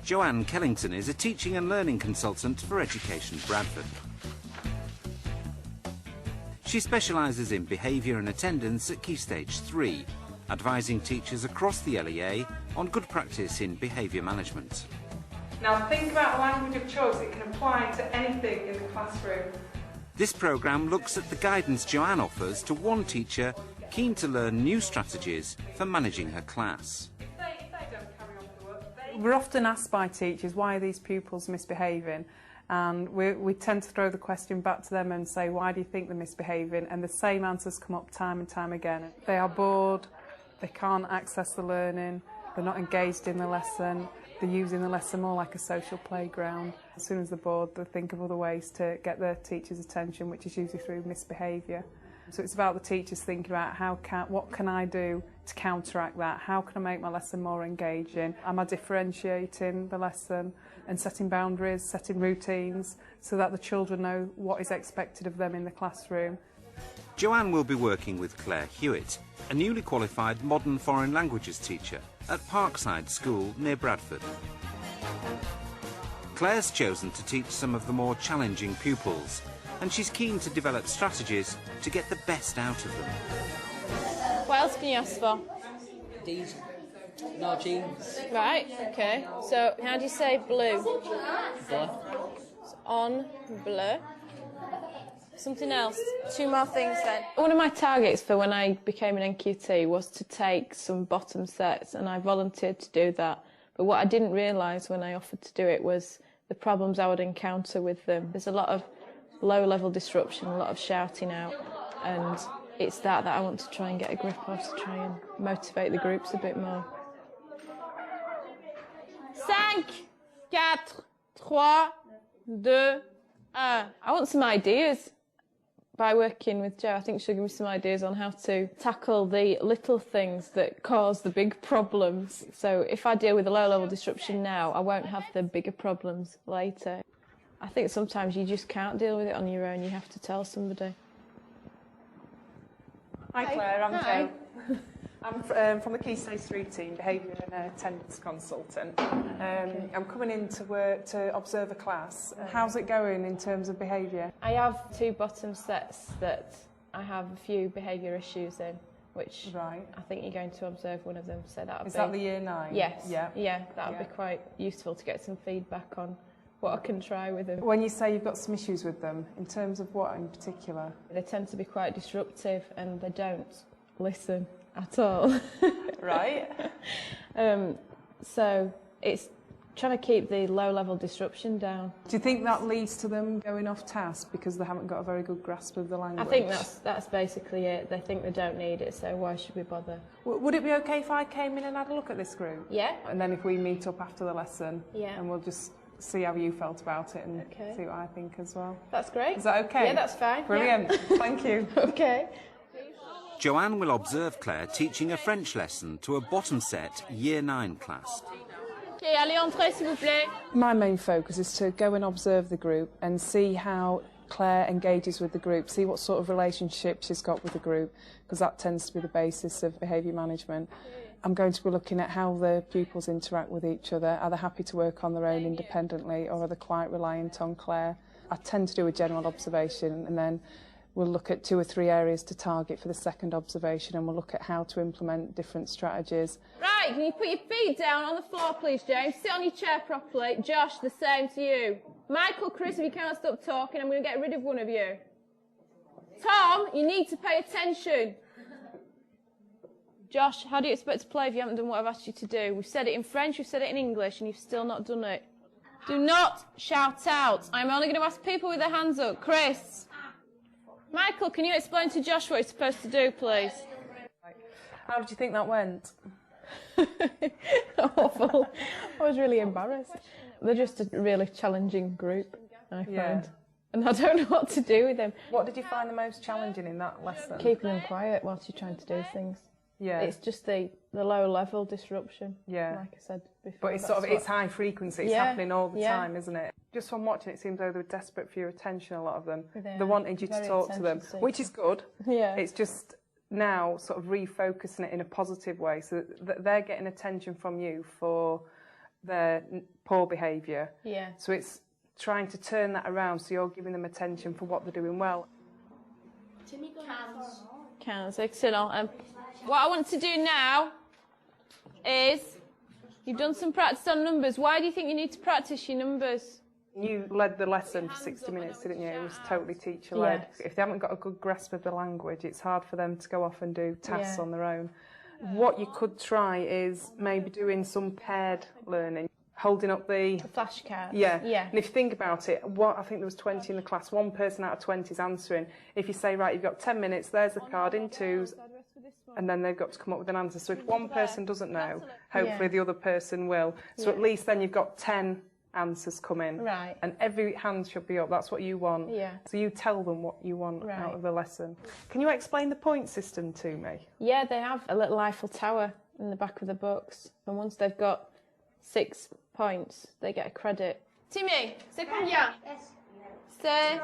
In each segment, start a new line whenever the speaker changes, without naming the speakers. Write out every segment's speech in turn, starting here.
Joanne Kellington is a teaching and learning consultant for Education Bradford. She specialises in behaviour and attendance at Key Stage 3, advising teachers across the LEA on good practice in behaviour management.
Now think about a language of choice. It can apply to anything in the classroom.
This programme looks at the guidance Joanne offers to one teacher keen to learn new strategies for managing her class.
We're often asked by teachers, why are these pupils misbehaving? And we tend to throw the question back to them and say, why do you think they're misbehaving? And the same answers come up time and time again. They are bored, they can't access the learning, they're not engaged in the lesson, they're using the lesson more like a social playground. As soon as they're bored, they think of other ways to get their teacher's attention, which is usually through misbehaviour. So it's about the teachers thinking about what can I do to counteract that? How can I make my lesson more engaging? Am I differentiating the lesson and setting boundaries, setting routines so that the children know what is expected of them in the classroom?
Joanne will be working with Claire Hewitt, a newly qualified modern foreign languages teacher at Parkside School near Bradford. Claire's chosen to teach some of the more challenging pupils, and she's keen to develop strategies to get the best out of them.
What else can you ask for?
These. No jeans.
Right, okay. So, how do you say blue?
Bleu.
On, bleu. Something else. Two more things then. One of my targets for when I became an NQT was to take some bottom sets, and I volunteered to do that. But what I didn't realise when I offered to do it was the problems I would encounter with them. There's a lot of low-level disruption, a lot of shouting out, and it's that I want to try and get a grip of, to try and motivate the groups a bit more. 5, 4, 3, 2, 1. I want some ideas. By working with Jo, I think she'll give me some ideas on how to tackle the little things that cause the big problems. So if I deal with a low-level disruption now, I won't have the bigger problems later. I think sometimes you just can't deal with it on your own. You have to tell somebody.
Hi Claire, I'm
Hi.
Jo. I'm from the Key Stage 3 team, behaviour and attendance consultant. I'm coming in to work to observe a class. How's it going in terms of behaviour?
I have 2 bottom sets that I have a few behaviour issues in, which
Right.
I think you're going to observe one of them. So that'll
Is
be...
that the year 9?
Yes.
Yeah.
That'll be quite useful to get some feedback on what I can try with them.
When you say you've got some issues with them, in terms of what in particular?
They tend to be quite disruptive and they don't listen at all.
Right.
So it's trying to keep the low-level disruption down.
Do you think that leads to them going off task because they haven't got a very good grasp of the language?
I think that's basically it. They think they don't need it, so why should we bother?
Would it be okay if I came in and had a look at this group?
Yeah.
And then if we meet up after the lesson,
Yeah.
and we'll just see how you felt about it and
Okay.
see what I think as well.
That's great.
Is that okay?
Yeah, that's fine.
Brilliant.
Yeah.
Thank you.
Okay.
Joanne will observe Claire teaching a French lesson to a bottom set Year 9 class.
Okay, allez, entrez, s'il vous plaît.
My main focus is to go and observe the group and see how Claire engages with the group, see what sort of relationship she's got with the group, because that tends to be the basis of behaviour management. I'm going to be looking at how the pupils interact with each other. Are they happy to work on their own independently, or are they quite reliant on Claire? I tend to do a general observation, and then we'll look at 2 or 3 areas to target for the second observation, and we'll look at how to implement different strategies.
Right, can you put your feet down on the floor, please, James? Sit on your chair properly. Josh, the same to you. Michael, Chris, if you can't stop talking, I'm going to get rid of one of you. Tom, you need to pay attention. Josh, how do you expect to play if you haven't done what I've asked you to do? We've said it in French, we've said it in English, and you've still not done it. Do not shout out. I'm only going to ask people with their hands up. Chris. Michael, can you explain to Josh what he's supposed to do, please?
How did you think that went?
Awful. I was really embarrassed. They're just a really challenging group, I find. And I don't know what to do with them.
What did you find the most challenging in that lesson?
Keeping them quiet whilst you're trying to do things.
Yeah.
It's just the low-level disruption,
Yeah.
like I said before.
But it's it's high frequency, it's happening all the
Yeah.
time, isn't it? Just from watching, it seems though they're desperate for your attention, a lot of them.
They
They're wanting you to
very
talk to them,
attention
which is good.
Yeah.
It's just now sort of refocusing it in a positive way so that they're getting attention from you for their poor behaviour.
Yeah.
So it's trying to turn that around so you're giving them attention for what they're doing well.
Counts, excellent. What I want to do now is, you've done some practice on numbers. Why do you think you need to practice your numbers?
You led the lesson for 60 minutes, didn't you? It was totally teacher-led.
Yes.
If they haven't got a good grasp of the language, it's hard for them to go off and do tasks
Yeah.
on their own. What you could try is maybe doing some paired learning, holding up the
Flashcards.
Yeah.
Yeah.
And if you think about it, I think there was 20 in the class, one person out of 20 is answering. If you say, right, you've got 10 minutes, there's the card in twos, and then they've got to come up with an answer. So if one person doesn't know, hopefully the other person will. So at least then you've got 10 answers come in.
Right.
And every hand should be up. That's what you want.
Yeah.
So you tell them what you want
Right.
out of the lesson. Can you explain the point system to me?
Yeah, they have a little Eiffel Tower in the back of the books. And once they've got 6 points, they get a credit. Timmy, c'est combien? C'est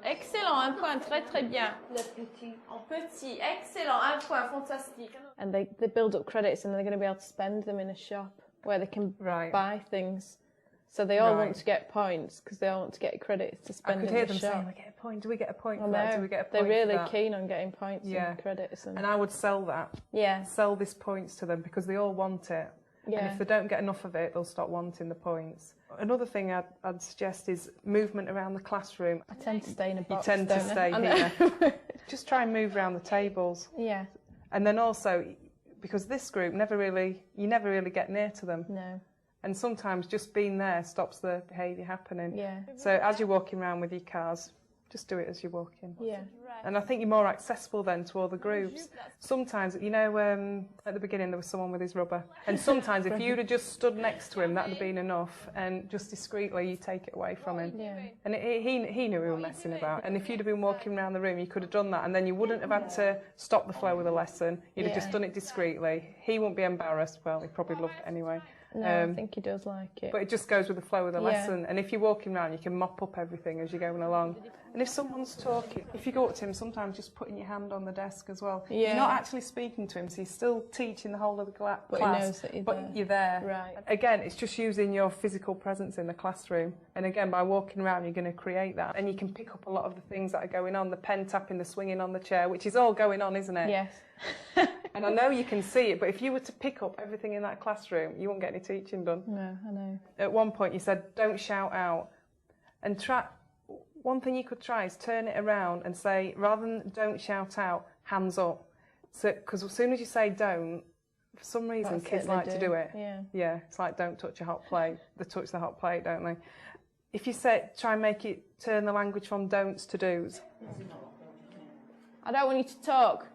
excellent, un point, très très bien. Le petit. Petit, excellent, un point, fantastique. And they build up credits and they're going to be able to spend them in a shop where they can buy things. So they all want to get points because they all want to get credits to spend in the shop.
I could hear them saying, we get a point, do we get a point for
No,
that? Do we get a point
they're really
for that?
keen on getting points and credits.
And I would sell that.
Yeah.
Sell this points to them because they all want it.
Yeah.
And if they don't get enough of it, they'll stop wanting the points. Another thing I'd suggest is movement around the classroom.
I tend to stay in a box.
You tend to stay here. Just try and move around the tables.
Yeah.
And then also, because this group you never really get near to them.
No.
And sometimes just being there stops the behaviour happening.
Yeah.
So as you're walking around with your cars, just do it as you're walking.
Yeah.
And I think you're more accessible then to all the groups. Sometimes, you know, at the beginning there was someone with his rubber. And sometimes if you'd have just stood next to him, that would have been enough. And just discreetly, you take it away from him.
Yeah.
And he knew we were messing about. And if you'd have been walking around the room, you could have done that. And then you wouldn't have had to stop the flow of the lesson. You'd have just done it discreetly. He wouldn't be embarrassed. Well, he probably loved it anyway.
No, I think he does like it.
But it just goes with the flow of the lesson. And if you're walking around, you can mop up everything as you're going along. And if someone's talking, if you go up to him, sometimes just putting your hand on the desk as well.
Yeah.
You're not actually speaking to him, so you're still teaching the whole of the class.
But he knows that
you're there.
Right.
Again, it's just using your physical presence in the classroom. And again, by walking around, you're going to create that. And you can pick up a lot of the things that are going on, the pen tapping, the swinging on the chair, which is all going on, isn't it?
Yes.
And I know you can see it, but if you were to pick up everything in that classroom, you won't get any teaching done.
No, I know.
At one point, you said, don't shout out. And one thing you could try is turn it around and say, rather than don't shout out, hands up. So, because as soon as you say don't, for some reason, kids like to do it.
Yeah.
It's like don't touch a hot plate. They touch the hot plate, don't they? If you try and turn the language from don'ts to do's.
I don't want you to talk.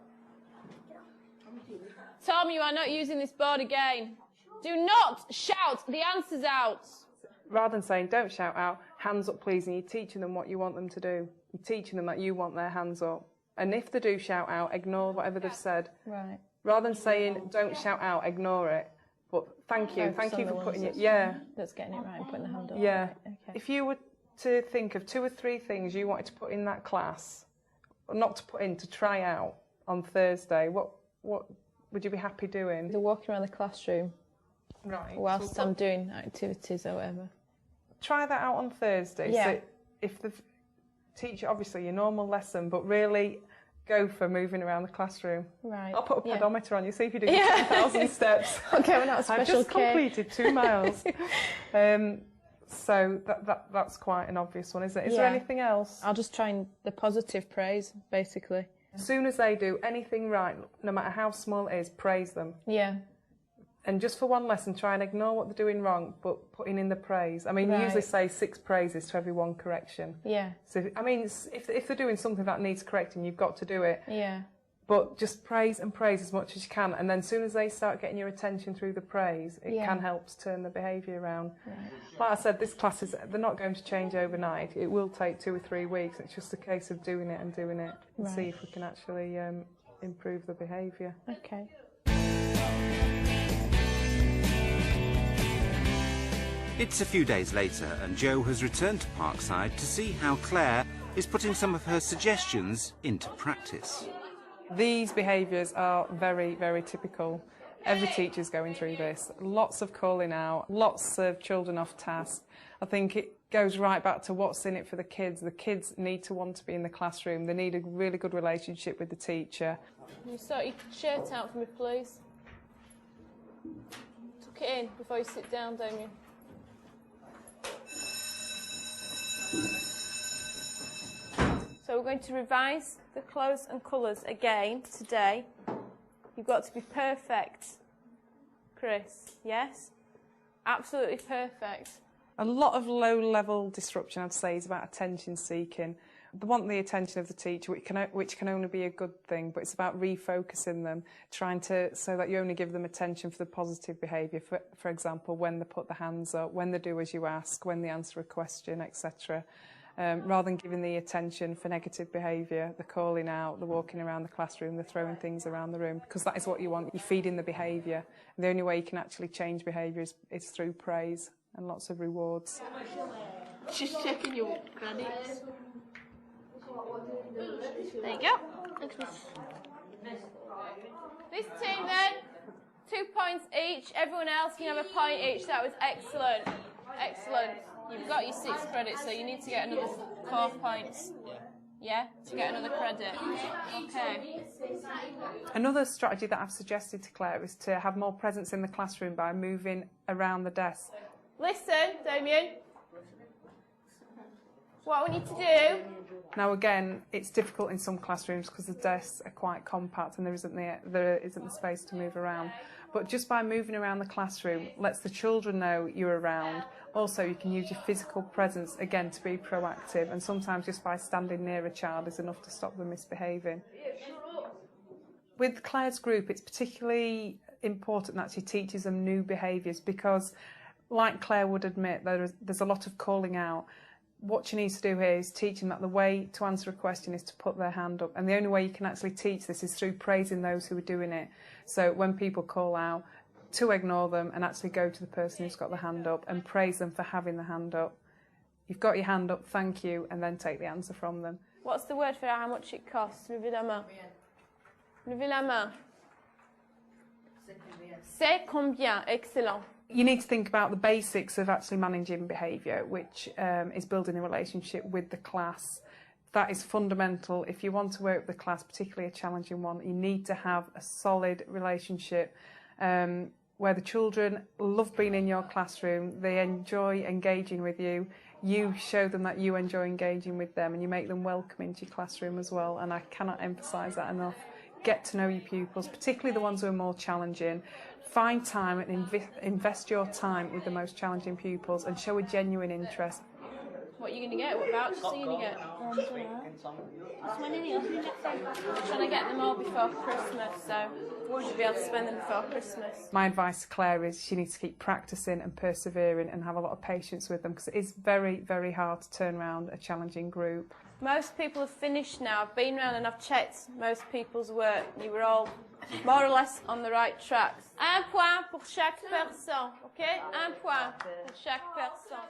Tom, you are not using this board again. Do not shout the answers out.
Rather than saying, don't shout out, hands up please, and you're teaching them what you want them to do. You're teaching them that you want their hands up. And if they do shout out, ignore whatever they've said.
Right.
Rather than saying, don't shout out, ignore it. But thank you for putting it,
That's getting it right and putting the hand up.
Yeah.
Right. Okay.
If you were to think of 2 or 3 things you wanted to put in that class, or not to put in, to try out on Thursday, what would you be happy doing?
They're walking around the classroom whilst I'm doing activities or whatever.
Try that out on Thursday.
Yeah.
So if the teacher, obviously your normal lesson, but really go for moving around the classroom.
Right.
I'll put a pedometer on you, see if you do 10,000 steps.
Okay, we're not a special
I've just completed 2 miles. So that's quite an obvious one, isn't it? Is there anything else?
I'll just try and the positive praise, basically.
As soon as they do anything right, no matter how small it is, praise them.
Yeah.
And just for one lesson, try and ignore what they're doing wrong, but putting in the praise. I mean, you usually say 6 praises to every 1 correction.
Yeah.
So, I mean, if they're doing something that needs correcting, you've got to do it.
Yeah.
But just praise and praise as much as you can. And then as soon as they start getting your attention through the praise, it can help to turn the behaviour around.
Right.
Like I said, this class they're not going to change overnight. It will take 2 or 3 weeks. It's just a case of doing it and see if we can actually improve the behaviour.
Okay.
It's a few days later and Jo has returned to Parkside to see how Claire is putting some of her suggestions into practice.
These behaviours are very, very typical. Every teacher's going through this. Lots of calling out, lots of children off task. I think it goes right back to what's in it for the kids. The kids need to want to be in the classroom. They need a really good relationship with the teacher.
Can you sort your shirt out for me, please? Tuck it in before you sit down, Damien. So we're going to revise the clothes and colours again today. You've got to be perfect, Chris, yes? Absolutely perfect.
A lot of low-level disruption, I'd say, is about attention seeking. They want the attention of the teacher, which can only be a good thing, but it's about refocusing them, so that you only give them attention for the positive behaviour. For example, when they put their hands up, when they do as you ask, when they answer a question, etc. Rather than giving the attention for negative behaviour, the calling out, the walking around the classroom, the throwing things around the room, because that is what you want. You're feeding the behaviour. And the only way you can actually change behaviour is through praise and lots of rewards.
Just checking your credits.
There you go. Thanks, Miss. This team then, 2 points each. Everyone else can have a point each. That was excellent. Excellent. You've got your 6 credits, so you need to get another 4 points. Yeah, to get another credit. Okay.
Another strategy that I've suggested to Claire is to have more presence in the classroom by moving around the desk.
Listen, Damien. What we need to do...
Now again, it's difficult in some classrooms because the desks are quite compact and there isn't the space to move around. But just by moving around the classroom lets the children know you're around. Also, you can use your physical presence, again, to be proactive, and sometimes just by standing near a child is enough to stop them misbehaving. With Claire's group, it's particularly important that she teaches them new behaviours because, like Claire would admit, there's a lot of calling out. What she needs to do here is teach them that the way to answer a question is to put their hand up, and the only way you can actually teach this is through praising those who are doing it. So when people call out, to ignore them and actually go to the person who's got the hand up and praise them for having the hand up. You've got your hand up, thank you, and then take the answer from them.
What's the word for how much it costs? Levez la main. Levez la main. C'est combien? Excellent.
You need to think about the basics of actually managing behaviour, which is building a relationship with the class. That is fundamental. If you want to work with the class, particularly a challenging one, you need to have a solid relationship where the children love being in your classroom, they enjoy engaging with you, you show them that you enjoy engaging with them, and you make them welcome into your classroom as well. And I cannot emphasise that enough. Get to know your pupils, particularly the ones who are more challenging. Find time and invest your time with the most challenging pupils and show a genuine interest.
What are you going to get? What vouchers are you going to get? I'm trying to get them all before Christmas, so we should be able to spend them before Christmas.
My advice to Claire is she needs to keep practising and persevering and have a lot of patience with them because it is very, very hard to turn around a challenging group.
Most people have finished now. I've been round and I've checked most people's work. You were all more or less on the right tracks. 1 point pour chaque personne, okay? 1 point pour chaque personne.